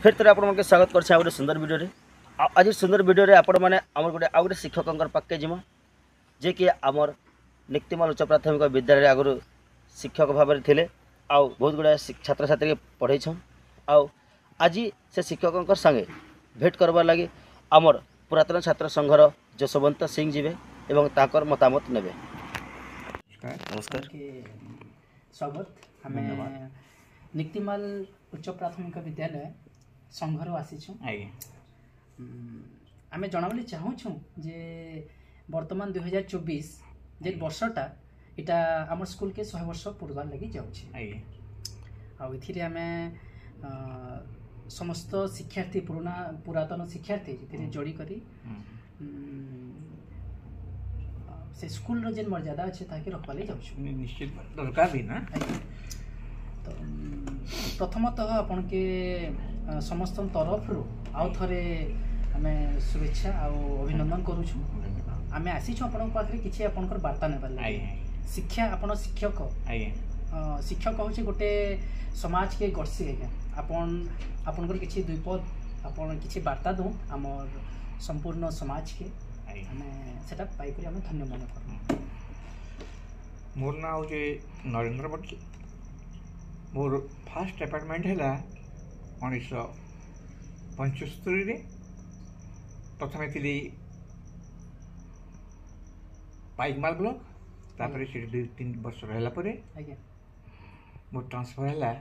फिर थे आप स्वागत कर गोटे सुंदर वीडियो रे। आज सुंदर वीडियो रे आपण मैंने आम गोटे आउ गोटे शिक्षक पाके जीमा जे कि आमर निक्तिमाल उच्च प्राथमिक विद्यालय आगुरी शिक्षक भाव में थे आउ बहुत गुड़ा छात्र छात्री पढ़े आउ आज से शिक्षक संगे भेट करवार लगी आमर पुरातन छात्र संघर जशवंत सिंह जी एवं ताकर मतामत ने। नमस्कार स्वागत हमें निक्तिमाल उच्च प्राथमिक विद्यालय संघर आसीचु। आमे जनावली चाहूँ जे वर्तमान 2024 जे वर्षटा इटा आम स्कूल के 100 वर्ष पूर्वार लगी जाऊँचे आमे समस्त शिक्षार्थी पुरातन शिक्षार्थी जोड़ी करी से स्कूल रो जेन मर्यादा अच्छे ताकि रखवा ले जाऊँ निश्चित दरकार भी ना। तो प्रथमतः आपन के समस्त तरफ रो आउ थरे आमे शुभेच्छा आ अभिनंदन करूछु। आमे आसीछु आपन पाखरे किछि आपनकर वार्ता नेबार लागि। शिक्षा आपन शिक्षक शिक्षक होछि गोटे समाज के गढ़सी है। आपनकर किछि दुई पद आपन किछि वार्ता दो हमर संपूर्ण समाज के हमें सेटा पाई करी हमें धन्य मन कर। मोर ना हो जे Narendra Bhatt. More first apartment है 1975 रे प्रथम थी पाइकमाल ब्लॉक तापर से 2-3 वर्ष रहला परे मोर ट्रांसफर है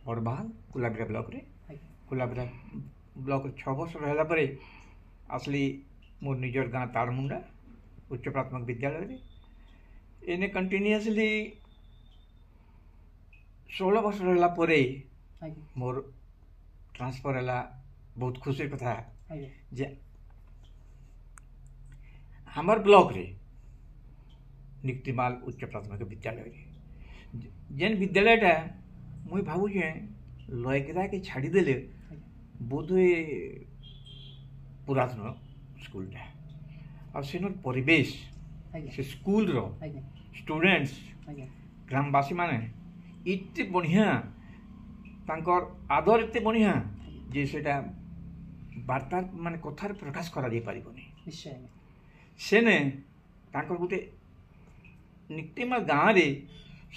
बड़बाल कुलाबिरा ब्लॉक रे। कुलाबिरा ब्लॉक 6 वर्ष रहला परे असली मोर निजर गाँ तारमुंडा उच्च प्राथमिक विद्यालय रे एने कंटिन्यूअसली 16 वर्ष रहला परे मोर ट्रांसफर है बहुत खुशी कथा जे हमर ब्लॉक रे निक्तिमाल उच्च प्राथमिक विद्यालय रे जेन विद्यालयटा मुई भावु जे लयकरा के छाड़ी देले बोधे पुरातन स्कूलटा और सेनर परिवेश से स्कूल रो स्टूडेंट्स ग्रामवासी माने इतने बढ़िया तांकर आदर इतने बढ़िया जे सेटा वार्ता माने कथार प्रकाश करा दे पारिबनी। सेने तांकर गुटे निक्तिमाल गाँव रे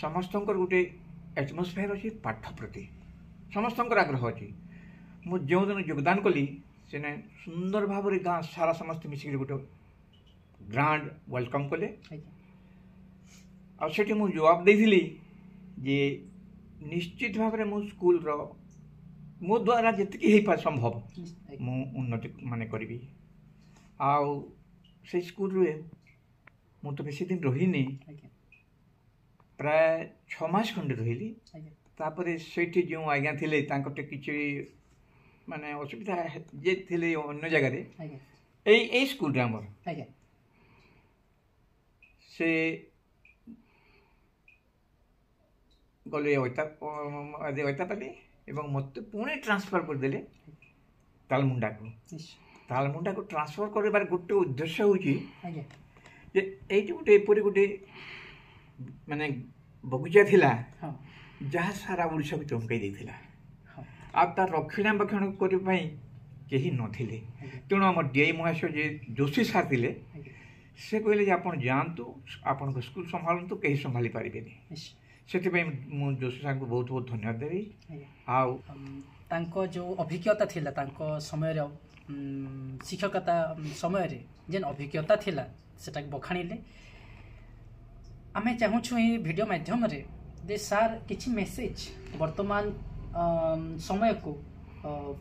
समस्तंकर गुटे एटमोस्फेयर अच्छी पाठ प्रति समस्तंकर आग्रह अच्छी मु जो दिन योगदान कली सेने सुंदर भाव रे गाँ सारा समस्त मिसिक गोटे ग्रांड वेलकम कले और सेठी मु जवाब देथिली जे निश्चित भाव में मु स्कूल रो मो द्वारा जितकी हे पा संभव मु उन्नति माने करबी आउ से स्कूल रे मु तो बेसी दिन रहिनी प्राय 6 मास खंडे रहिली तापरे सेठी जो आज्ञा थिले तांकटे किछि माने असुविधा जे थिले अन्य जगह रे ए स्कूल रे हमर से गले पाली एवं मत पुणे ट्रांसफर कर देले तालमुंडा को ट्रांसफर कर गोटे उद्देश्य होची जे एटी गोटे एपरी गोटे माने बगीचा थिला जहाँ सारा ओडिशा को चमकई देथिला आ तार रक्षणाबेक्षण करने पई केही नथिले तेणु आम डीआई महाशय जे जोशी सार थिले से कहले आपन जानतु आपन स्कूल संभालतु केही संभाली पारिबेनी से जोशी सार को बहुत बहुत धन्यवाद देवी। आउ तांको जो अभिज्ञता थिला तांको समय रे शिक्षकता समय रे जेन अभिज्ञता थिला सेटा बखाणीले आमे चाहूँ ये वीडियो माध्यम रे दे सार किछि मेसेज वर्तमान समय को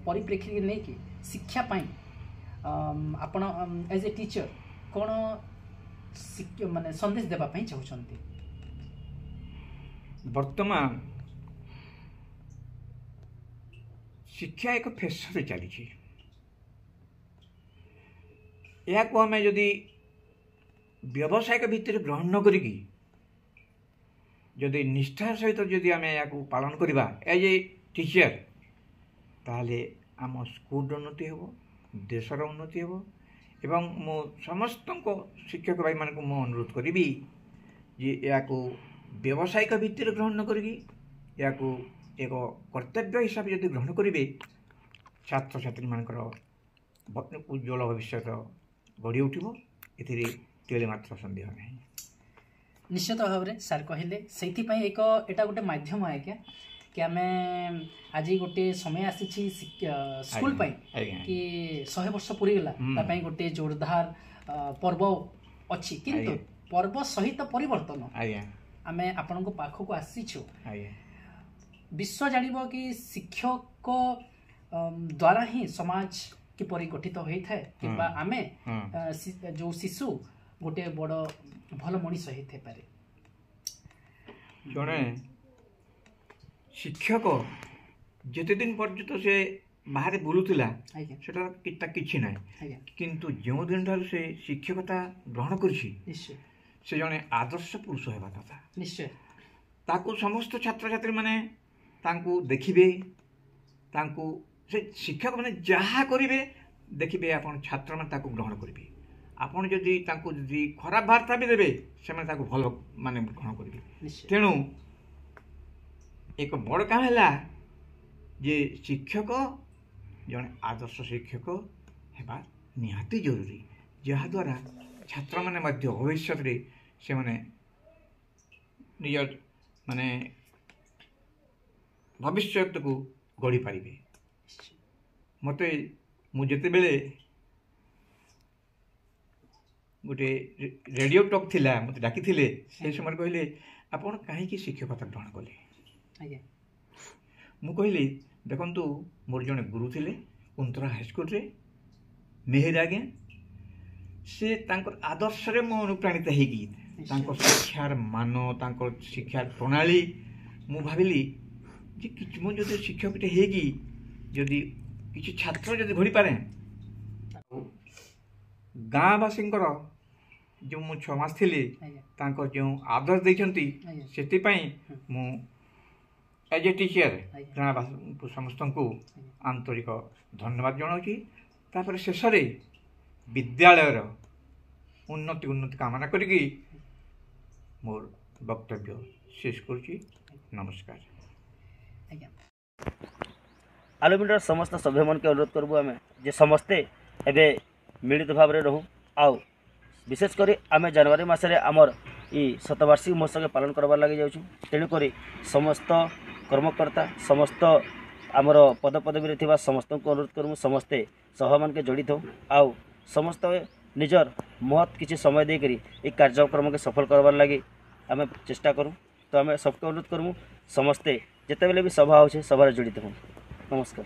परिप्रेक्षी नहीं कि शिक्षा पाई आपण एज ए टीचर कौन माने संदेश देबा पाई चाहूछंती। वर्तमान शिक्षा एक फेसर चली या को हमें जदि व्यवसायिक भितर ग्रहण न करी जदि निष्ठार सहित जदि आम या पालन करवा एज ए टीचर ताले आम स्कूल उन्नति हो देशर उन्नति हो एवं मो समस्त शिक्षक भाई मान को मु अनुरोध करी जे या व्यावसायिक भित्तिर ग्रहण न करी या एक कर्तव्य हिसाब से ग्रहण करेंगे ଛାତ୍ରଛାତ୍ରୀ ମାନଙ୍କର ଉଜ୍ଜଳ ଭବିଷ୍ୟତ ଗଢ଼ି ଉଠିବ ଏଥିରେ ଟିକିଏ ମାତ୍ର ସନ୍ଦେହ ନାହିଁ। ନିଶ୍ଚିତ ଭାବରେ ସାର୍ କହିଲେ ସେଇଥିପାଇଁ ଏଇଟା ଗୋଟେ ମାଧ୍ୟମ ଆଜ୍ଞା कि आम आज गोटे समय आसी स्कूल कि 100 वर्ष पूरी गला गोटे जोरदार पर्व अच्छी किंतु पर्व सहित परिवर्तन आम आपण पाखक आसीछु विश्व जानिबो कि शिक्षक द्वारा ही समाज किपरि गठित होइथाय किबा आमे जो शिशु गोटे बड़ भल मनीष होइथे पारे। जणे शिक्षक जिते दिन पर्यंत से बाहर बुलूला सेटा किछि ना किंतु जो दिन ठार से शिक्षकता ग्रहण करछि से जने आदर्श पुरुष हेबा कथा निश्चय ताकू समस्त छात्र छात्री माने तांकू देखिबे तांकू से शिक्षक माने जहा करिवे देखिबे आपण छात्र माने ताकू ग्रहण करिवे आपण जदि तांकू जदि खराब वार्ता भी देबे से माने ताकू भलो माने ग्रहण करिवे तेणु एक बड़ काम है जे शिक्षक जन आदर्श शिक्षक हेबा निहाती जरूरी जहाद्वारा छात्र माने मध्य भविष्य से माने निज माने भविष्य को गढ़ी पारिबे। मते मुझे बेले गोटे रेडियो टॉक थिला मते डाकी थिले से समय कहले आपण काहे शिक्षकता ग्रहण कले मु कहली देखंतु मोर जने गुरु थिले कुंतरा हाईस्कूल रे मेहर आगे से तांकर आदर्श रे मो अनुप्राणित हेगी तांकर शिक्षार मान तांकर शिक्षार प्रणाली मु भाबिली जे किछ मो जदि शिक्षकटे हेगी जदि किछ छात्र जदि घड़ी पारे गाँवासींकर जो मु 6 मास थिली तांकर जो आदर्श दैछंती सेति पई मु एज ए टीचर गाँव समस्त को आंतरिक धन्यवाद जनाऊँगी तापर शेष विद्यालय उन्नति कामना करी मोर वक्तव्य शेष करुँची। नमस्कार। आलुमिनियर समस्त सभ्य मन के अनुरोध करबू आमे जे समस्ते एबे मिलित भाव में रहूँ आउ विशेषकर आम जनवरी मसरे आमर ई शतवार्षिक महोत्सव के पालन करबार लगे जाऊँ तेणुक समस्त कर्मकर्ता समस्त आमर पदपदवी थिबा समस्त को अनुरोध करूँ समस्ते सभा मान के जड़ित हो आउ समस्त निजर महत किसी समय देकर ये कार्यक्रम के सफल करबार लगे आम चेष्टा करूँ तो आम सबके अनुरोध करूँ समस्ते जिते बेले भी सभा हो सभा जड़ित हो। नमस्कार।